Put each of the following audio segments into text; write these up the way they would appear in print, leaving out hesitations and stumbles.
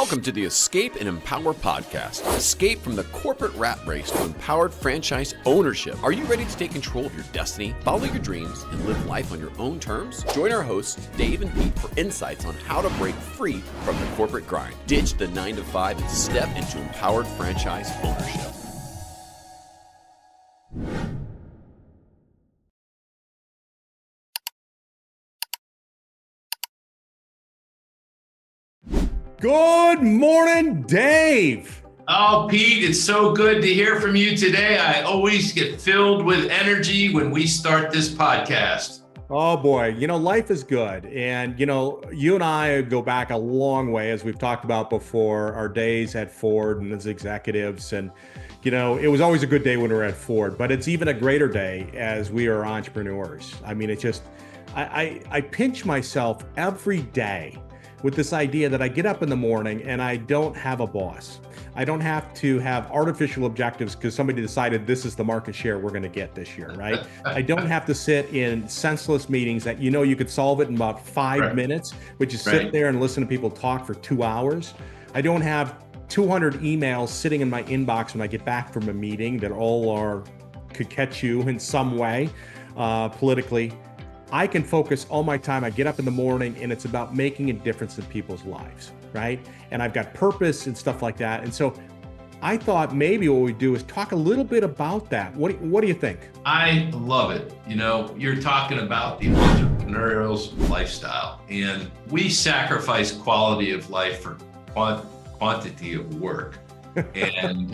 Welcome to the Escape and Empower podcast. Escape from the corporate rat race to empowered franchise ownership. Are you ready to take control of your destiny, follow your dreams, and live life on your own terms? Join our hosts, Dave and Pete, for insights on how to break free from the corporate grind, ditch the 9-to-5, and step into empowered franchise ownership. Good morning, Dave. Oh, Pete, it's so good to hear from you today. I always get filled with energy when we start this podcast. Oh boy, life is good. And, you and I go back a long way, as we've talked about before, our days at Ford and as executives. And, it was always a good day when we were at Ford, but it's even a greater day as we are entrepreneurs. I mean, it's just, I pinch myself every day with this idea that I get up in the morning and I don't have a boss. I don't have to have artificial objectives because somebody decided this is the market share we're going to get this year, right? I don't have to sit in senseless meetings that you could solve it in about 5 minutes, which is sit there and listen to people talk for 2 hours. I don't have 200 emails sitting in my inbox when I get back from a meeting that could catch you in some way politically. I can focus all my time. I get up in the morning and it's about making a difference in people's lives, right? And I've got purpose and stuff like that. And so I thought maybe what we do is talk a little bit about that. What do you think? I love it. You're talking about the entrepreneurial lifestyle, and we sacrifice quality of life for quantity of work. And,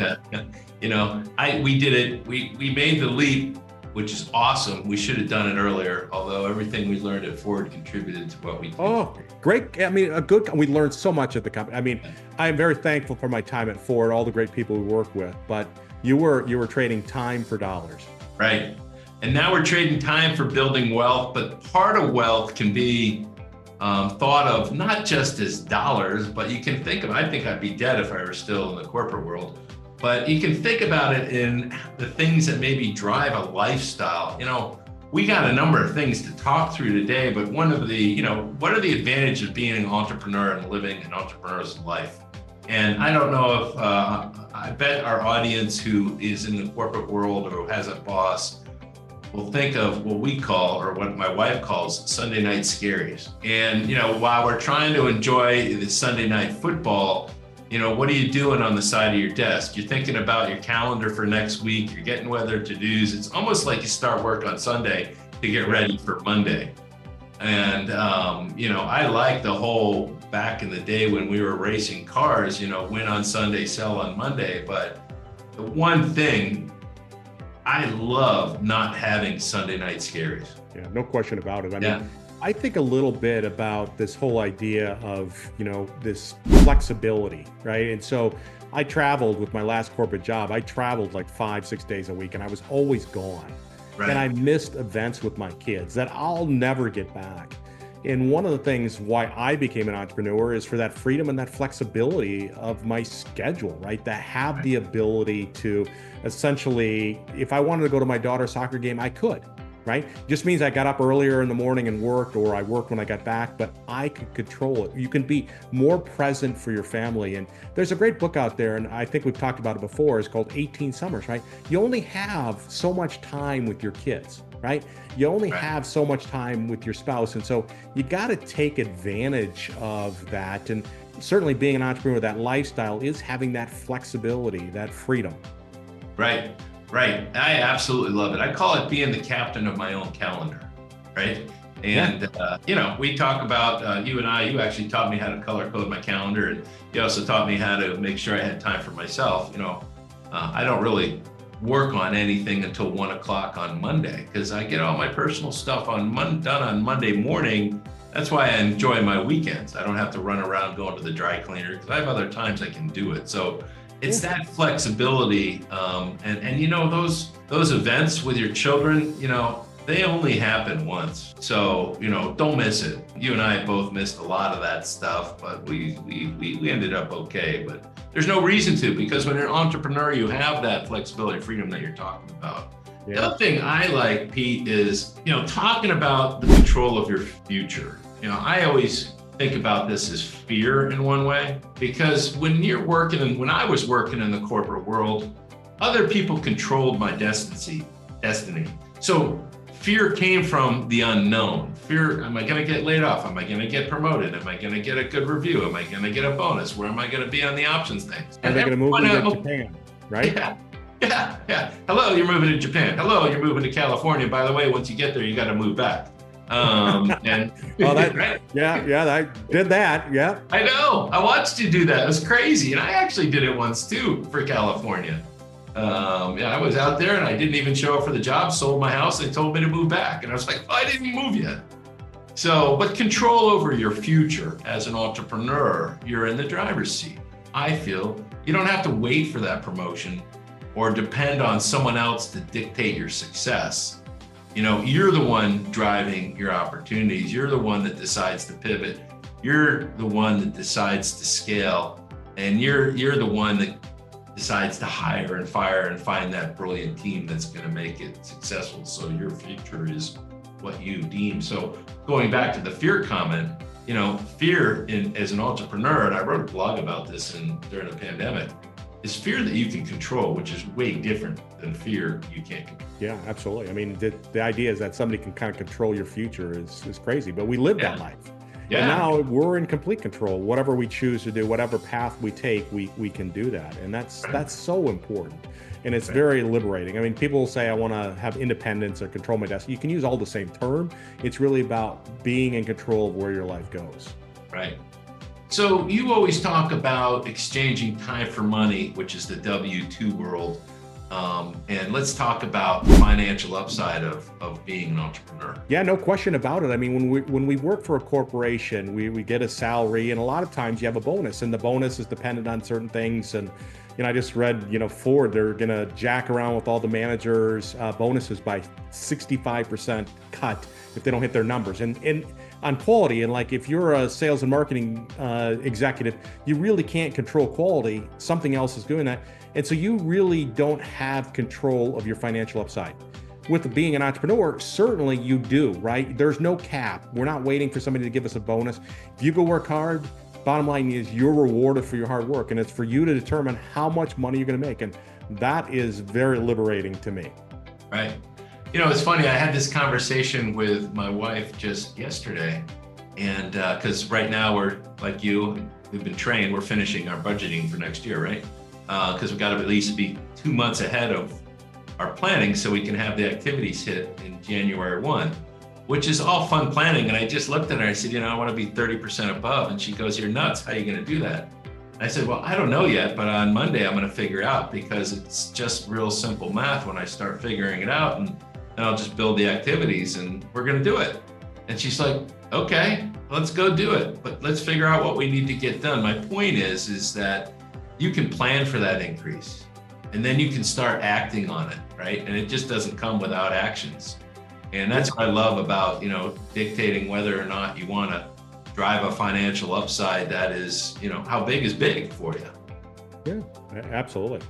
we did it. We made the leap, which is awesome. We should have done it earlier, although everything we learned at Ford contributed to what we did. Oh, great. We learned so much at the company. I am very thankful for my time at Ford, all the great people we work with, but you were trading time for dollars. Right. And now we're trading time for building wealth, but part of wealth can be thought of not just as dollars, but you can think of, I think I'd be dead if I were still in the corporate world. But you can think about it in the things that maybe drive a lifestyle. We got a number of things to talk through today, but one of the, what are the advantages of being an entrepreneur and living an entrepreneur's life? And I don't know if, I bet our audience who is in the corporate world or who has a boss will think of what we call, or what my wife calls, Sunday night scaries. And, while we're trying to enjoy the Sunday night football, what are you doing on the side of your desk? You're thinking about your calendar for next week. You're getting weather to-dos. It's almost like you start work on Sunday to get ready for Monday. And, I like the whole back in the day when we were racing cars, win on Sunday, sell on Monday. But the one thing, I love not having Sunday night scaries. Yeah, no question about it. I think a little bit about this whole idea of, this flexibility, right? And so I traveled with my last corporate job. I traveled like 5-6 days a week and I was always gone. Right. And I missed events with my kids that I'll never get back. And one of the things why I became an entrepreneur is for that freedom and that flexibility of my schedule, right? To have the ability to essentially, if I wanted to go to my daughter's soccer game, I could. Right? Just means I got up earlier in the morning and worked, or I worked when I got back, but I could control it. You can be more present for your family. And there's a great book out there, and I think we've talked about it before. It's called 18 Summers, right? You only have so much time with your kids, right? You only have so much time with your spouse. And so you got to take advantage of that. And certainly being an entrepreneur, that lifestyle is having that flexibility, that freedom. Right. Right. I absolutely love it. I call it being the captain of my own calendar. Right. And, we talk about you and you actually taught me how to color code my calendar. And you also taught me how to make sure I had time for myself. I don't really work on anything until 1:00 on Monday because I get all my personal stuff done on Monday morning. That's why I enjoy my weekends. I don't have to run around going to the dry cleaner because I have other times I can do it. So it's that flexibility, and those events with your children, they only happen once. So don't miss it. You and I both missed a lot of that stuff, but we ended up okay. But there's no reason to, because when you're an entrepreneur, you have that flexibility, freedom that you're talking about. Yeah. The other thing I like, Pete, is talking about the control of your future. I always think about this as fear in one way, because when I was working in the corporate world, other people controlled my destiny. So fear came from the unknown. Fear, am I going to get laid off? Am I going to get promoted? Am I going to get a good review? Am I going to get a bonus? Where am I going to be on the options things? Are they going to move to Japan, right? Yeah. Hello, you're moving to Japan. Hello, you're moving to California. By the way, once you get there, you got to move back. And right? Yeah, I did that. Yeah, I know. I watched you do that. It was crazy, and I actually did it once too for California. I was out there and I didn't even show up for the job. Sold my house. They told me to move back, and I was like, I didn't move yet. So, but control over your future as an entrepreneur, you're in the driver's seat. I feel you don't have to wait for that promotion or depend on someone else to dictate your success. You're the one driving your opportunities. You're the one that decides to pivot. You're the one that decides to scale. And you're the one that decides to hire and fire and find that brilliant team that's going to make it successful. So your future is what you deem. So going back to the fear comment, fear as an entrepreneur, and I wrote a blog about this during the pandemic, is fear that you can control, which is way different than fear you can't control. Yeah, absolutely. I mean, the idea is that somebody can kind of control your future is crazy, but we live that life. Yeah. And now we're in complete control. Whatever we choose to do, whatever path we take, we can do that. And that's so important. And it's very liberating. I mean, people will say, I want to have independence or control my destiny. You can use all the same term. It's really about being in control of where your life goes. Right. So you always talk about exchanging time for money, which is the W-2 world. And let's talk about the financial upside of being an entrepreneur. Yeah, no question about it. I mean, when we work for a corporation, we get a salary, and a lot of times you have a bonus, and the bonus is dependent on certain things. And I just read, Ford, they're going to jack around with all the managers' bonuses by 65% cut if they don't hit their numbers. And on quality, and like if you're a sales and marketing executive, you really can't control quality. Something else is doing that. And so you really don't have control of your financial upside. With being an entrepreneur, certainly you do, right? There's no cap. We're not waiting for somebody to give us a bonus. If you go work hard, bottom line is you're rewarded for your hard work, and it's for you to determine how much money you're going to make. And that is very liberating to me. Right. It's funny. I had this conversation with my wife just yesterday, and because right now we're like we've been trained. We're finishing our budgeting for next year, right? Because we've got to at least be 2 months ahead of our planning so we can have the activities hit in January 1, which is all fun planning. And I just looked at her, I said, I want to be 30% above. And she goes, you're nuts. How are you going to do that? And I said, well, I don't know yet, but on Monday I'm going to figure out, because it's just real simple math when I start figuring it out, and I'll just build the activities and we're going to do it. And she's like, okay, let's go do it. But let's figure out what we need to get done. My point is that you can plan for that increase, and then you can start acting on it, right? And it just doesn't come without actions. And that's what I love about, dictating whether or not you want to drive a financial upside that is, how big is big for you. Yeah, absolutely.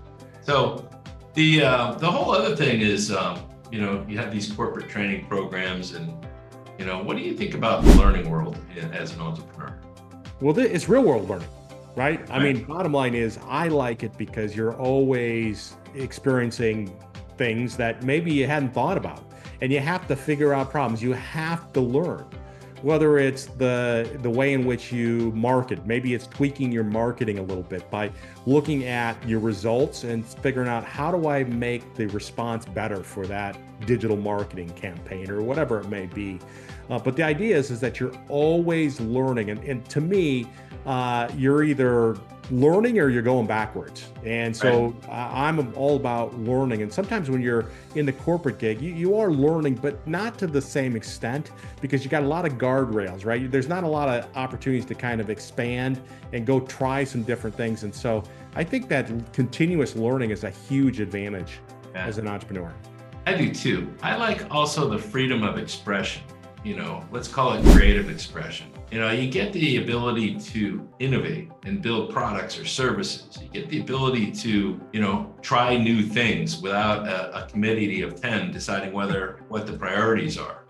So the whole other thing is, you have these corporate training programs, and, what do you think about the learning world as an entrepreneur? Well, it's real world learning. Right? I mean, bottom line is I like it because you're always experiencing things that maybe you hadn't thought about, and you have to figure out problems. You have to learn, whether it's the way in which you market. Maybe it's tweaking your marketing a little bit by looking at your results and figuring out, how do I make the response better for that digital marketing campaign or whatever it may be. But the idea is that you're always learning. And to me, you're either learning or you're going backwards. And so I'm all about learning. And sometimes when you're in the corporate gig, you are learning, but not to the same extent, because you got a lot of guardrails, right? There's not a lot of opportunities to kind of expand and go try some different things. And so I think that continuous learning is a huge advantage as an entrepreneur. I do too. I like also the freedom of expression. Let's call it creative expression. You get the ability to innovate and build products or services. You get the ability to, try new things without a committee of 10 deciding what the priorities are.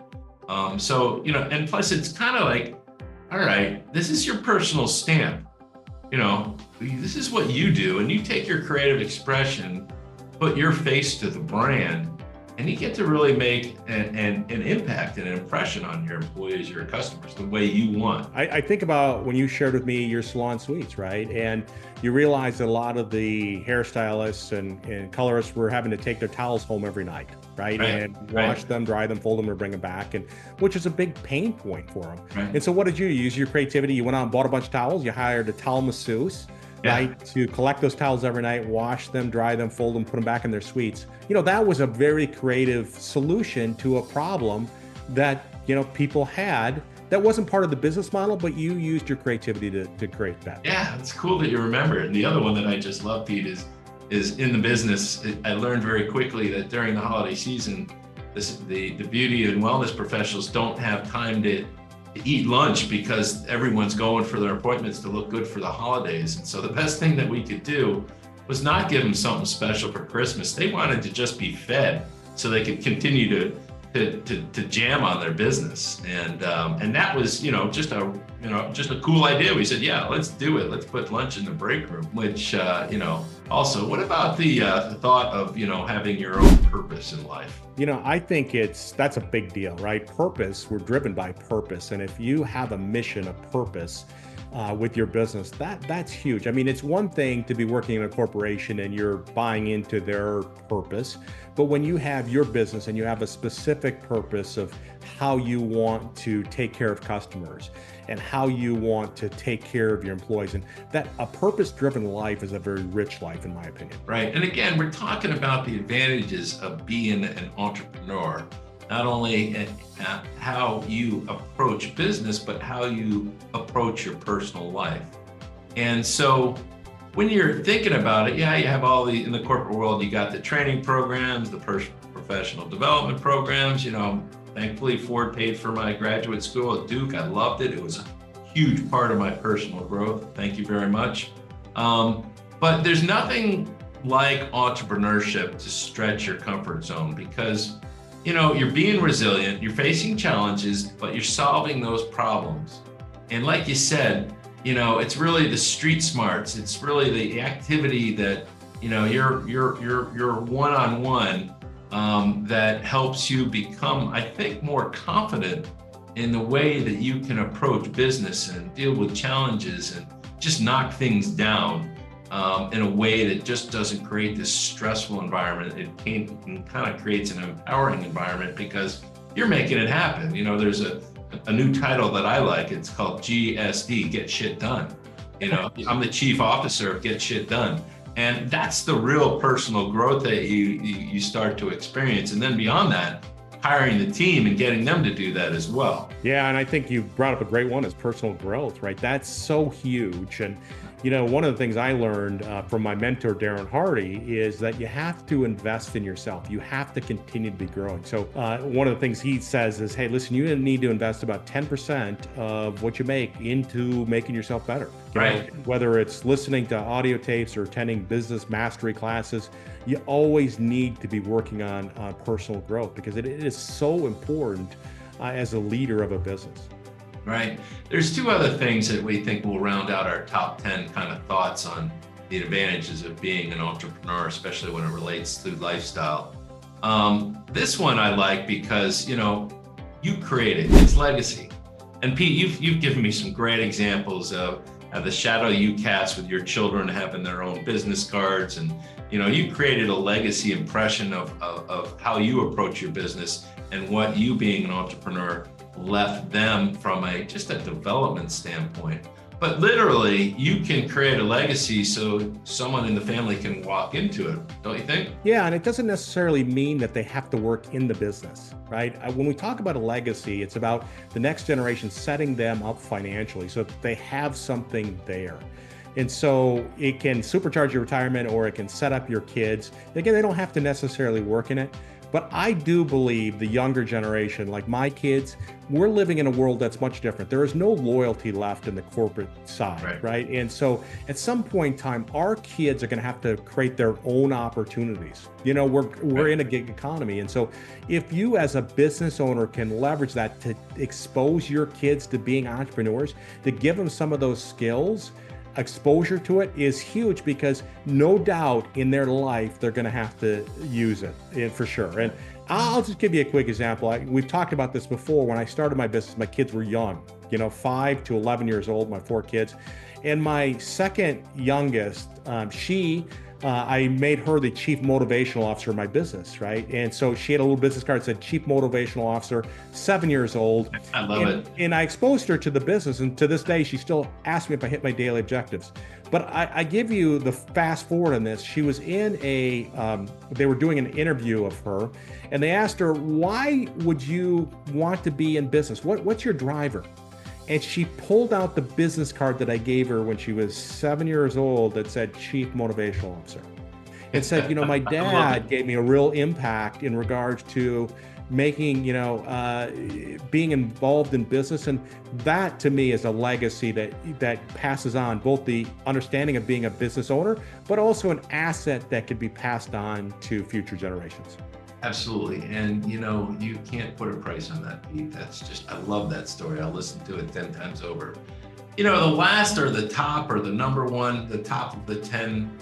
And plus it's kind of like all right, this is your personal stamp. This is what you do, and you take your creative expression, put your face to the brand, and you get to really make an impact and an impression on your employees, your customers, the way you want. I think about when you shared with me your salon suites, right? And you realized that a lot of the hairstylists and colorists were having to take their towels home every night, right? And wash them, dry them, fold them, or bring them back, and which is a big pain point for them. And so what did you use? Your creativity. You went out and bought a bunch of towels. You hired a towel masseuse, right, to collect those towels every night, wash them, dry them, fold them, put them back in their suites. That was a very creative solution to a problem that, people had that wasn't part of the business model, but you used your creativity to create that. Yeah, it's cool that you remember it. And the other one that I just love, Pete, is in the business. I learned very quickly that during the holiday season, the beauty and wellness professionals don't have time to eat lunch because everyone's going for their appointments to look good for the holidays. And so the best thing that we could do was not give them something special for Christmas. They wanted to just be fed so they could continue to jam on their business. And that was, just a cool idea. We said, yeah, let's do it. Let's put lunch in the break room, which, also, what about the thought of, having your own purpose in life? I think that's a big deal, right? Purpose, we're driven by purpose. And if you have a mission, a purpose with your business, that's huge. I mean, it's one thing to be working in a corporation and you're buying into their purpose, but when you have your business and you have a specific purpose of how you want to take care of customers and how you want to take care of your employees, and that a purpose-driven life is a very rich life, in my opinion. Right. And again, we're talking about the advantages of being an entrepreneur, not only how you approach business, but how you approach your personal life. And so when you're thinking about it, you have in the corporate world, you got the training programs, the professional development programs. Thankfully, Ford paid for my graduate school at Duke. I loved it. It was a huge part of my personal growth. Thank you very much. But there's nothing like entrepreneurship to stretch your comfort zone because, you're being resilient, you're facing challenges, but you're solving those problems. And like you said, it's really the street smarts. It's really the activity that, you're one-on-one that helps you become, I think, more confident in the way that you can approach business and deal with challenges and just knock things down in a way that just doesn't create this stressful environment. It kind of creates an empowering environment because you're making it happen. There's a new title that I like. It's called GSD, Get Shit Done. I'm the chief officer of Get Shit Done. And that's the real personal growth that you start to experience. And then beyond that, hiring the team and getting them to do that as well. Yeah, and I think you brought up a great one is personal growth, right? That's so huge. And one of the things I learned from my mentor, Darren Hardy, is that you have to invest in yourself. You have to continue to be growing. So one of the things he says is, hey, listen, you need to invest about 10% of what you make into making yourself better. Right. Whether it's listening to audio tapes or attending business mastery classes, you always need to be working on personal growth because it is so important as a leader of a business. Right. There's two other things that we think will round out our top 10 kind of thoughts on the advantages of being an entrepreneur, especially when it relates to lifestyle. This one I like because, you created its legacy. And Pete, you've given me some great examples of the shadow you cast with your children having their own business cards. And, you created a legacy impression of how you approach your business and what you being an entrepreneur left them from just a development standpoint. But literally, you can create a legacy so someone in the family can walk into it, don't you think? Yeah, and it doesn't necessarily mean that they have to work in the business, right? When we talk about a legacy, it's about the next generation setting them up financially so that they have something there. And so it can supercharge your retirement or it can set up your kids. Again, they don't have to necessarily work in it, But I do believe the younger generation, like my kids, we're living in a world that's much different. There is no loyalty left in the corporate side, right? And so at some point in time, our kids are going to have to create their own opportunities. We're in a gig economy. And so if you as a business owner can leverage that to expose your kids to being entrepreneurs, to give them some of those skills, exposure to it is huge, because no doubt in their life they're going to have to use it for sure. And I'll just give you a quick example. We've talked about this before. When I started my business, my kids were young, 5 to 11 years old, my 4 kids. And my second youngest, I made her the chief motivational officer of my business, right? And so she had a little business card that said chief motivational officer, 7 years old. I love it. And I exposed her to the business. And to this day, she still asks me if I hit my daily objectives. But I give you the fast forward on this. She was in they were doing an interview of her, and they asked her, why would you want to be in business? What's your driver? And she pulled out the business card that I gave her when she was 7 years old that said Chief Motivational Officer. It said, my dad gave me a real impact in regards to making, being involved in business. And that to me is a legacy that passes on both the understanding of being a business owner, but also an asset that could be passed on to future generations. Absolutely. And, you can't put a price on that, Pete. I love that story. I'll listen to it 10 times over. The last or the top or the number one, the top of the 10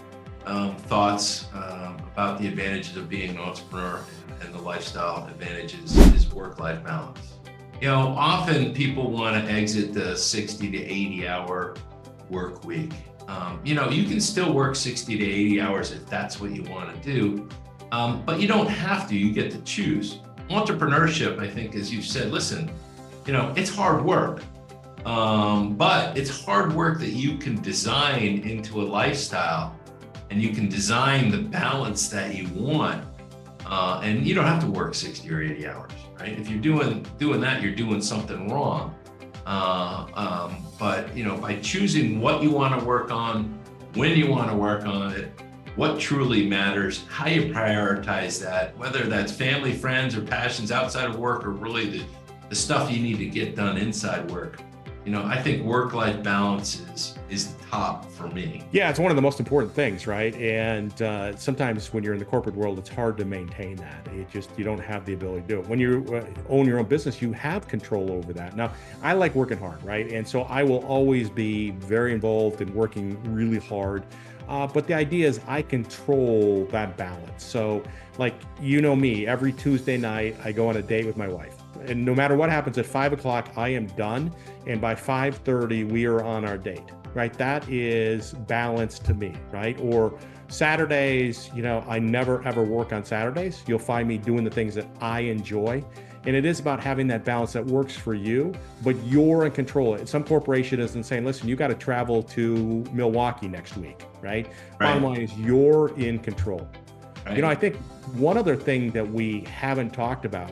thoughts about the advantages of being an entrepreneur and the lifestyle advantages is work-life balance. Often people want to exit the 60 to 80 hour work week. You can still work 60 to 80 hours if that's what you want to do. But you don't have to, you get to choose. Entrepreneurship, I think, as you said, listen, it's hard work, but it's hard work that you can design into a lifestyle, and you can design the balance that you want. And you don't have to work 60 or 80 hours, right? If you're doing that, you're doing something wrong. But by choosing what you want to work on, when you want to work on it, what truly matters, how you prioritize that, whether that's family, friends, or passions outside of work, or really the stuff you need to get done inside work. I think work-life balance is the top for me. Yeah, it's one of the most important things, right? And sometimes when you're in the corporate world, it's hard to maintain that. You don't have the ability to do it. When you own your own business, you have control over that. Now, I like working hard, right? And so I will always be very involved in working really hard. But the idea is I control that balance. So like, me, every Tuesday night, I go on a date with my wife. And no matter what happens at 5 o'clock, I am done. And by 5:30, we are on our date, right? That is balance to me, right? Or Saturdays, I never ever work on Saturdays. You'll find me doing the things that I enjoy. And it is about having that balance that works for you, but you're in control. Some corporation isn't saying, listen, you got to travel to Milwaukee next week, right? Bottom line is you're in control. Right. I think one other thing that we haven't talked about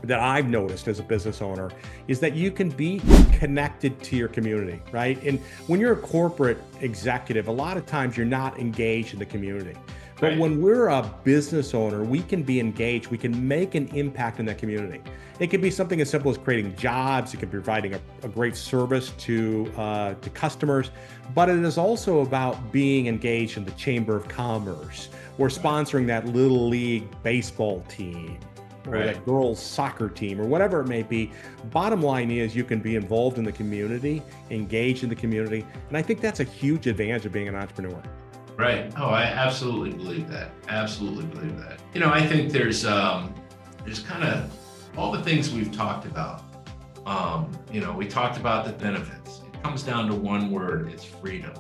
that I've noticed as a business owner is that you can be connected to your community, right? And when you're a corporate executive, a lot of times you're not engaged in the community. But when we're a business owner, we can be engaged. We can make an impact in that community. It could be something as simple as creating jobs. It could be providing a great service to customers. But it is also about being engaged in the Chamber of Commerce or sponsoring that little league baseball team or that girls soccer team or whatever it may be. Bottom line is you can be involved in the community, engaged in the community. And I think that's a huge advantage of being an entrepreneur. Right. Oh, I absolutely believe that. Absolutely believe that. I think there's kind of all the things we've talked about. We talked about the benefits. It comes down to one word. It's freedom.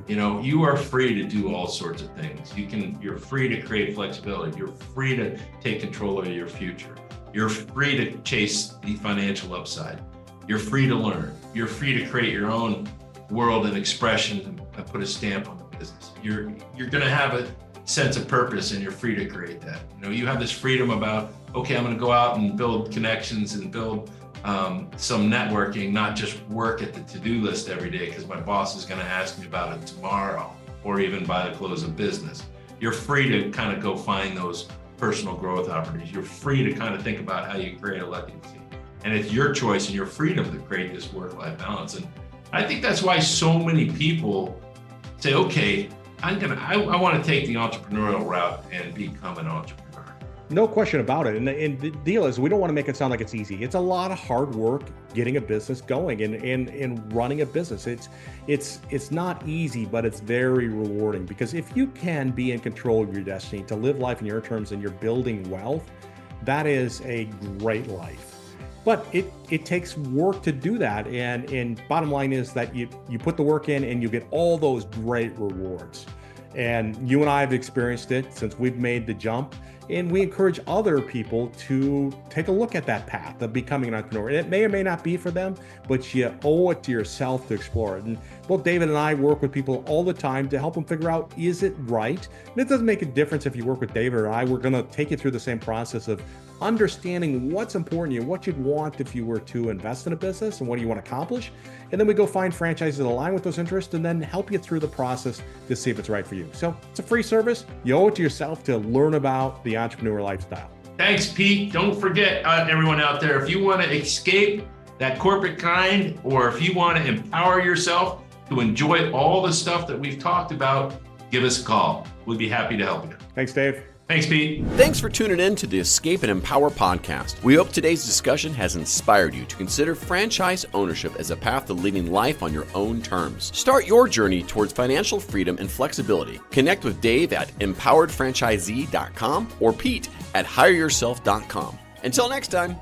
You are free to do all sorts of things. You're free to create flexibility. You're free to take control of your future. You're free to chase the financial upside. You're free to learn. You're free to create your own world and expression and put a stamp on the business. You're going to have a sense of purpose, and you're free to create that. You have this freedom about, okay, I'm going to go out and build connections and build some networking, not just work at the to-do list every day because my boss is going to ask me about it tomorrow or even by the close of business. You're free to kind of go find those personal growth opportunities. You're free to kind of think about how you create a legacy. And it's your choice and your freedom to create this work-life balance. And I think that's why so many people say, okay, I want to take the entrepreneurial route and become an entrepreneur. No question about it. And the deal is, we don't want to make it sound like it's easy. It's a lot of hard work getting a business going and running a business. It's not easy, but it's very rewarding, because if you can be in control of your destiny, to live life in your terms, and you're building wealth, that is a great life. But it takes work to do that. And bottom line is that you put the work in and you get all those great rewards. And you and I have experienced it since we've made the jump. And we encourage other people to take a look at that path of becoming an entrepreneur. And it may or may not be for them, but you owe it to yourself to explore it. And both David and I work with people all the time to help them figure out, is it right? And it doesn't make a difference if you work with David or I. We're going to take you through the same process of understanding what's important to you, what you'd want if you were to invest in a business, and what do you want to accomplish. And then we go find franchises that align with those interests, and then help you through the process to see if it's right for you. So it's a free service. You owe it to yourself to learn about the entrepreneur lifestyle. Thanks, Pete. Don't forget, everyone out there, if you want to escape that corporate grind, or if you want to empower yourself to enjoy all the stuff that we've talked about, give us a call. We'd be happy to help you. Thanks, Dave. Thanks, Pete. Thanks for tuning in to the Escape and Empower podcast. We hope today's discussion has inspired you to consider franchise ownership as a path to living life on your own terms. Start your journey towards financial freedom and flexibility. Connect with Dave at empoweredfranchisee.com or Pete at hireyourself.com. Until next time.